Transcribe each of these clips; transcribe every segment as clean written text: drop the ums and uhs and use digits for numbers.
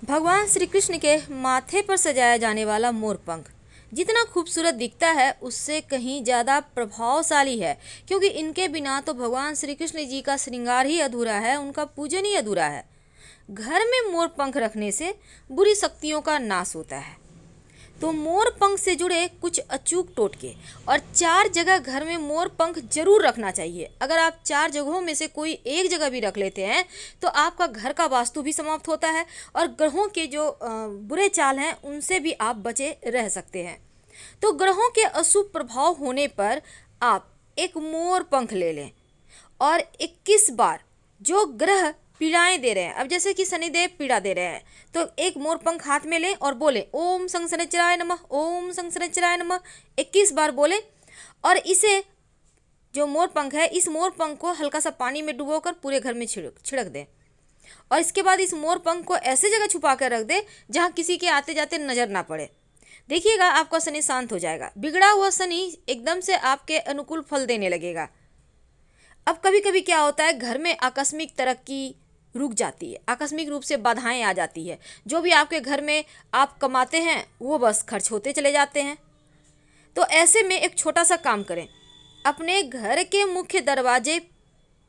भगवान श्री कृष्ण के माथे पर सजाया जाने वाला मोरपंख जितना खूबसूरत दिखता है उससे कहीं ज़्यादा प्रभावशाली है, क्योंकि इनके बिना तो भगवान श्री कृष्ण जी का श्रृंगार ही अधूरा है, उनका पूजन ही अधूरा है। घर में मोर पंख रखने से बुरी शक्तियों का नाश होता है। तो मोर पंख से जुड़े कुछ अचूक टोटके और 4 जगह घर में मोर पंख जरूर रखना चाहिए। अगर आप 4 जगहों में से कोई एक जगह भी रख लेते हैं तो आपका घर का वास्तु भी समाप्त होता है और ग्रहों के जो बुरे चाल हैं उनसे भी आप बचे रह सकते हैं। तो ग्रहों के अशुभ प्रभाव होने पर आप एक मोर पंख ले लें और 21 बार जो ग्रह पीड़ाएं दे रहे हैं, अब जैसे कि शनिदेव पीड़ा दे रहे हैं, तो एक मोर पंख हाथ में लें और बोले ओम शनिश्चराय नमः, ओम शनिश्चराय नमः। 21 बार बोले और इसे जो मोर पंख है, इस मोर पंख को हल्का सा पानी में डुबोकर पूरे घर में छिड़क दें और इसके बाद इस मोर पंख को ऐसे जगह छुपा कर रख दें जहाँ किसी के आते जाते नजर ना पड़े। देखिएगा आपका शनि शांत हो जाएगा, बिगड़ा हुआ शनि एकदम से आपके अनुकूल फल देने लगेगा। अब कभी कभी क्या होता है, घर में आकस्मिक तरक्की रुक जाती है, आकस्मिक रूप से बाधाएं आ जाती है, जो भी आपके घर में आप कमाते हैं वो बस खर्च होते चले जाते हैं। तो ऐसे में एक छोटा सा काम करें, अपने घर के मुख्य दरवाजे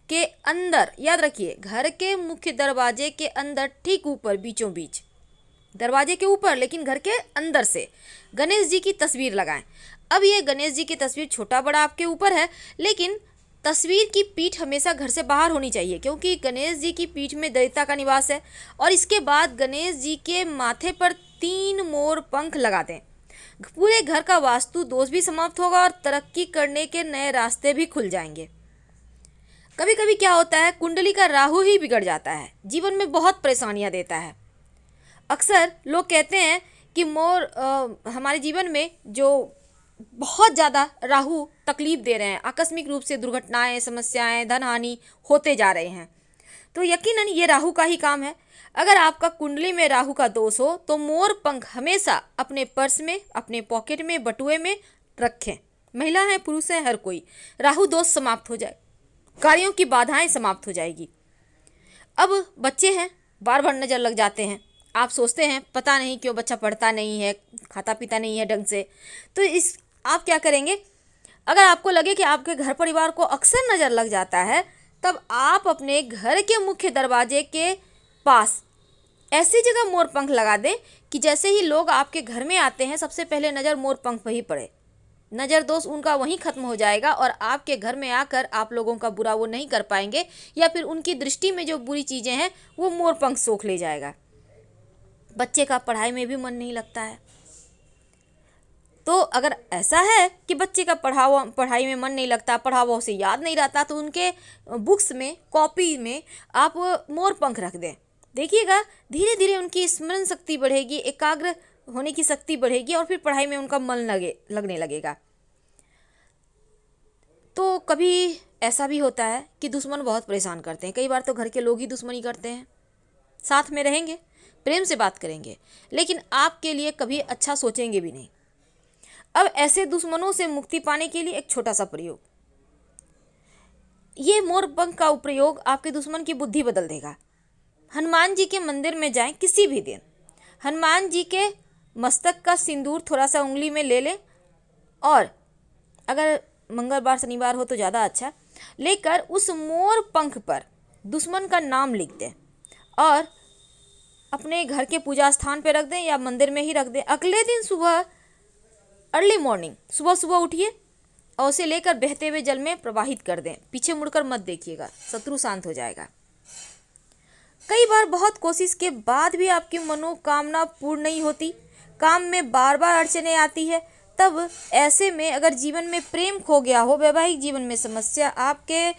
के अंदर, याद रखिए घर के मुख्य दरवाजे के अंदर ठीक ऊपर बीचों बीच, दरवाजे के ऊपर लेकिन घर के अंदर से गणेश जी की तस्वीर लगाएं। अब ये गणेश जी की तस्वीर छोटा बड़ा आपके ऊपर है, लेकिन तस्वीर की पीठ हमेशा घर से बाहर होनी चाहिए, क्योंकि गणेश जी की पीठ में दैवता का निवास है। और इसके बाद गणेश जी के माथे पर 3 मोर पंख लगा दें। पूरे घर का वास्तु दोष भी समाप्त होगा और तरक्की करने के नए रास्ते भी खुल जाएंगे। कभी कभी क्या होता है, कुंडली का राहु ही बिगड़ जाता है, जीवन में बहुत परेशानियां देता है। अक्सर लोग कहते हैं कि मोर हमारे जीवन में जो बहुत ज़्यादा राहु तकलीफ दे रहे हैं, आकस्मिक रूप से दुर्घटनाएं, समस्याएं, धन हानि होते जा रहे हैं, तो यकीनन ये राहु का ही काम है। अगर आपका कुंडली में राहु का दोष हो तो मोर पंख हमेशा अपने पर्स में, अपने पॉकेट में, बटुए में रखें। महिला है, पुरुष है, हर कोई, राहु दोष समाप्त हो जाए, कार्यों की बाधाएं समाप्त हो जाएगी। अब बच्चे हैं, बार बार नज़र लग जाते हैं, आप सोचते हैं पता नहीं क्यों बच्चा पढ़ता नहीं है, खाता पीता नहीं है ढंग से, तो इस आप क्या करेंगे, अगर आपको लगे कि आपके घर परिवार को अक्सर नज़र लग जाता है, तब आप अपने घर के मुख्य दरवाजे के पास ऐसी जगह मोर पंख लगा दें कि जैसे ही लोग आपके घर में आते हैं सबसे पहले नज़र मोर पंख पर ही पड़े। नज़र दोष उनका वहीं ख़त्म हो जाएगा और आपके घर में आकर आप लोगों का बुरा वो नहीं कर पाएंगे, या फिर उनकी दृष्टि में जो बुरी चीज़ें हैं वो मोर पंख सोख ले जाएगा। बच्चे का पढ़ाई में भी मन नहीं लगता है, तो अगर ऐसा है कि बच्चे का पढ़ाई में मन नहीं लगता, पढ़ा हुआ उसे याद नहीं रहता, तो उनके बुक्स में, कॉपी में आप मोर पंख रख दें। देखिएगा धीरे धीरे उनकी स्मरण शक्ति बढ़ेगी, एकाग्र होने की शक्ति बढ़ेगी और फिर पढ़ाई में उनका मन लगने लगेगा। तो कभी ऐसा भी होता है कि दुश्मन बहुत परेशान करते हैं, कई बार तो घर के लोग ही दुश्मनी करते हैं, साथ में रहेंगे, प्रेम से बात करेंगे, लेकिन आपके लिए कभी अच्छा सोचेंगे भी नहीं। अब ऐसे दुश्मनों से मुक्ति पाने के लिए एक छोटा सा प्रयोग, ये मोर पंख का प्रयोग आपके दुश्मन की बुद्धि बदल देगा। हनुमान जी के मंदिर में जाएं किसी भी दिन, हनुमान जी के मस्तक का सिंदूर थोड़ा सा उंगली में ले लें और अगर मंगलवार शनिवार हो तो ज़्यादा अच्छा, लेकर उस मोर पंख पर दुश्मन का नाम लिख दें और अपने घर के पूजा स्थान पर रख दें या मंदिर में ही रख दें। अगले दिन सुबह अर्ली मॉर्निंग सुबह सुबह उठिए और उसे लेकर बहते हुए जल में प्रवाहित कर दें, पीछे मुड़कर मत देखिएगा, शत्रु शांत हो जाएगा। कई बार बहुत कोशिश के बाद भी आपकी मनोकामना पूर्ण नहीं होती, काम में बार बार अड़चने आती है, तब ऐसे में अगर जीवन में प्रेम खो गया हो, वैवाहिक जीवन में समस्या, आपके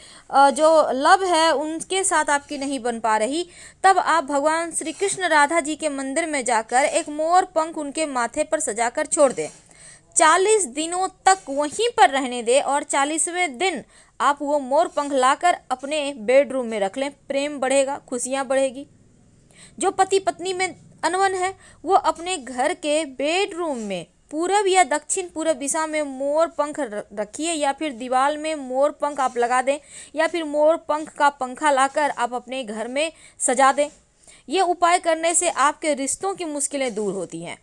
जो लव है उनके साथ आपकी नहीं बन पा रही, तब आप भगवान श्री कृष्ण राधा जी के मंदिर में जाकर एक मोर पंख उनके माथे पर सजाकर छोड़ दें। 40 दिनों तक वहीं पर रहने दें और 40वें दिन आप वो मोर पंख लाकर अपने बेडरूम में रख लें। प्रेम बढ़ेगा, खुशियाँ बढ़ेगी। जो पति पत्नी में अनबन है वो अपने घर के बेडरूम में पूरब या दक्षिण पूरब दिशा में मोर पंख रखिए, या फिर दीवार में मोर पंख आप लगा दें, या फिर मोर पंख का पंखा लाकर आप अपने घर में सजा दें। ये उपाय करने से आपके रिश्तों की मुश्किलें दूर होती हैं।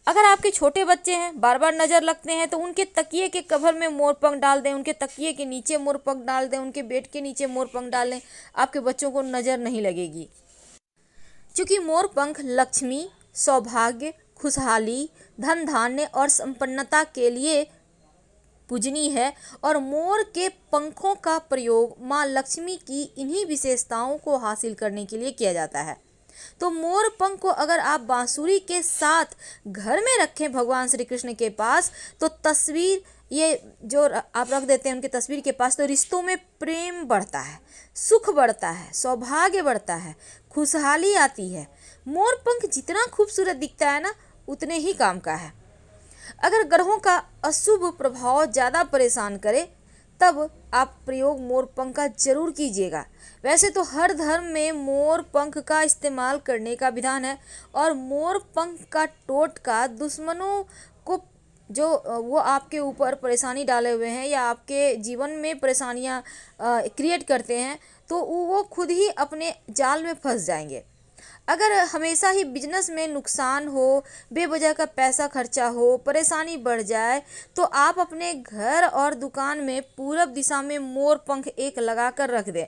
अगर आपके छोटे बच्चे हैं, बार बार नज़र लगते हैं, तो उनके तकिए के कवर में मोर पंख डाल दें, उनके तकिए के नीचे मोर पंख डाल दें, उनके बेड के नीचे मोर पंख डाल दें, आपके बच्चों को नज़र नहीं लगेगी। क्योंकि मोर पंख लक्ष्मी, सौभाग्य, खुशहाली, धन धान्य और संपन्नता के लिए पूजनीय है और मोर के पंखों का प्रयोग माँ लक्ष्मी की इन्हीं विशेषताओं को हासिल करने के लिए किया जाता है। तो मोर पंख को अगर आप बांसुरी के साथ घर में रखें भगवान श्री कृष्ण के पास, तो तस्वीर ये जो आप रख देते हैं उनकी तस्वीर के पास, तो रिश्तों में प्रेम बढ़ता है, सुख बढ़ता है, सौभाग्य बढ़ता है, खुशहाली आती है। मोर पंख जितना खूबसूरत दिखता है ना, उतने ही काम का है। अगर ग्रहों का अशुभ प्रभाव ज़्यादा परेशान करे, तब आप प्रयोग मोर पंख का जरूर कीजिएगा। वैसे तो हर धर्म में मोर पंख का इस्तेमाल करने का विधान है और मोर पंख का टोटका दुश्मनों को जो वो आपके ऊपर परेशानी डाले हुए हैं या आपके जीवन में परेशानियां क्रिएट करते हैं, तो वो खुद ही अपने जाल में फंस जाएंगे। अगर हमेशा ही बिजनेस में नुकसान हो, बेवजह का पैसा खर्चा हो, परेशानी बढ़ जाए, तो आप अपने घर और दुकान में पूरब दिशा में मोर पंख एक लगा कर रख दें।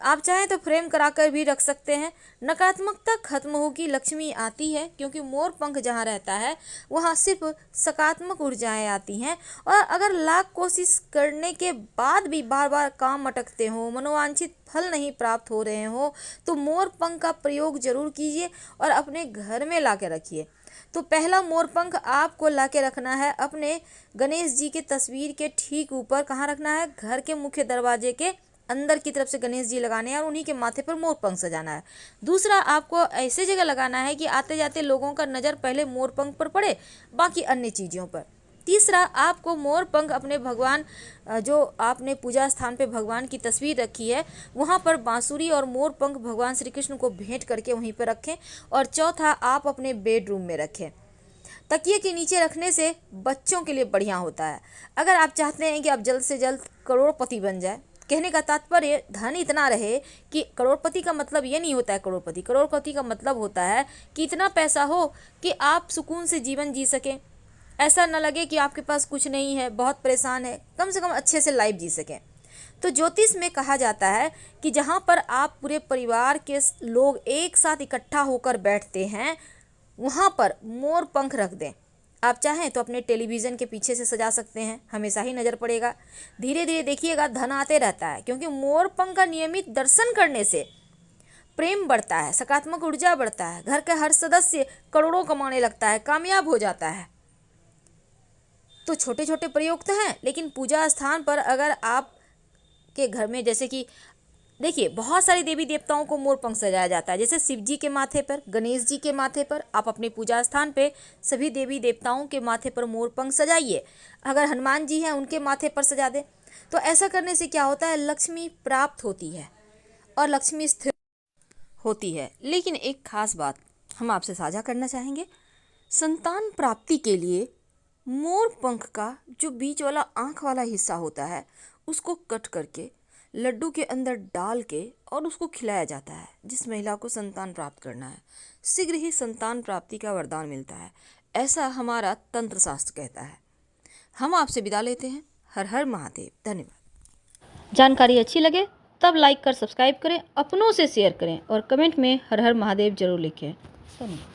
आप चाहें तो फ्रेम कराकर भी रख सकते हैं। नकारात्मकता खत्म होगी, लक्ष्मी आती है, क्योंकि मोर पंख जहाँ रहता है वहाँ सिर्फ सकारात्मक ऊर्जाएं आती हैं। और अगर लाख कोशिश करने के बाद भी बार बार काम अटकते हो, मनोवांछित फल नहीं प्राप्त हो रहे हो, तो मोर पंख का प्रयोग जरूर कीजिए और अपने घर में ला के रखिए। तो पहला मोर पंख आपको ला के रखना है अपने गणेश जी के तस्वीर के ठीक ऊपर। कहाँ रखना है? घर के मुख्य दरवाजे के अंदर की तरफ से गणेश जी लगाने हैं और उन्हीं के माथे पर मोर पंख सजाना है। दूसरा, आपको ऐसे जगह लगाना है कि आते जाते लोगों का नज़र पहले मोर पंख पर पड़े, बाकी अन्य चीज़ों पर। तीसरा, आपको मोर पंख अपने भगवान जो आपने पूजा स्थान पे भगवान की तस्वीर रखी है वहाँ पर बांसुरी और मोर पंख भगवान श्री कृष्ण को भेंट करके वहीं पर रखें। और चौथा, आप अपने बेडरूम में रखें। तकिए के नीचे रखने से बच्चों के लिए बढ़िया होता है। अगर आप चाहते हैं कि आप जल्द से जल्द करोड़पति बन जाए, कहने का तात्पर्य धन इतना रहे कि करोड़पति का मतलब ये नहीं होता है करोड़पति। करोड़पति का मतलब होता है कि इतना पैसा हो कि आप सुकून से जीवन जी सकें, ऐसा न लगे कि आपके पास कुछ नहीं है, बहुत परेशान है, कम से कम अच्छे से लाइफ जी सकें। तो ज्योतिष में कहा जाता है कि जहाँ पर आप पूरे परिवार के लोग एक साथ इकट्ठा होकर बैठते हैं, वहाँ पर मोर पंख रख दें। आप चाहें तो अपने टेलीविज़न के पीछे से सजा सकते हैं, हमेशा ही नज़र पड़ेगा। धीरे धीरे देखिएगा, धन आते रहता है, क्योंकि मोर पंख का नियमित दर्शन करने से प्रेम बढ़ता है, सकारात्मक ऊर्जा बढ़ता है, घर का हर सदस्य करोड़ों कमाने लगता है, कामयाब हो जाता है। तो छोटे छोटे प्रयोग तो हैं, लेकिन पूजा स्थान पर अगर आप के घर में, जैसे कि देखिए बहुत सारे देवी देवताओं को मोर पंख सजाया जाता है, जैसे शिव जी के माथे पर, गणेश जी के माथे पर। आप अपने पूजा स्थान पे सभी देवी देवताओं के माथे पर मोर पंख सजाइए। अगर हनुमान जी हैं उनके माथे पर सजा दें। तो ऐसा करने से क्या होता है, लक्ष्मी प्राप्त होती है और लक्ष्मी स्थिर होती है। लेकिन एक खास बात हम आपसे साझा करना चाहेंगे, संतान प्राप्ति के लिए मोर पंख का जो बीच वाला आँख वाला हिस्सा होता है उसको कट करके लड्डू के अंदर डाल के और उसको खिलाया जाता है। जिस महिला को संतान प्राप्त करना है, शीघ्र ही संतान प्राप्ति का वरदान मिलता है, ऐसा हमारा तंत्र शास्त्र कहता है। हम आपसे विदा लेते हैं। हर हर महादेव। धन्यवाद। जानकारी अच्छी लगे तब लाइक कर सब्सक्राइब करें, अपनों से शेयर करें और कमेंट में हर हर महादेव जरूर लिखें। धन्यवाद।